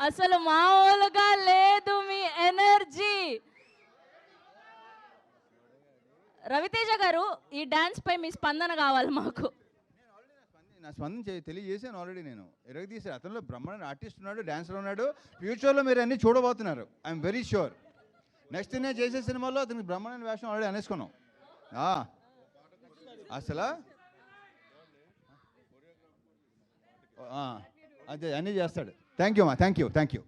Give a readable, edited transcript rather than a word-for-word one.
అసలు మామూలుగా లేదు మీ ఎనర్జీ. రవితేజ గారు, ఈ డాన్స్ పై మీ స్పందన కావాలి మాకు. నా స్పందన తెలియజేశాను ఆల్రెడీ. నేను ఎరగదీశాను. అతనిలో బ్రహ్మాండ ఆర్టిస్ట్ ఉన్నాడు, డాన్సర్ ఉన్నాడు. ఫ్యూచర్లో మీరు అన్నీ చూడబోతున్నారు. I'm very sure. నెక్స్ట్ నేను చేసే సినిమాలో అతనికి బ్రహ్మాండ వేషం ఆల్రెడీ అనేసుకున్నాం. అసలు అదే అన్నీ చేస్తాడు. థ్యాంక్ యూ అమ్మా, థ్యాంక్ యూ.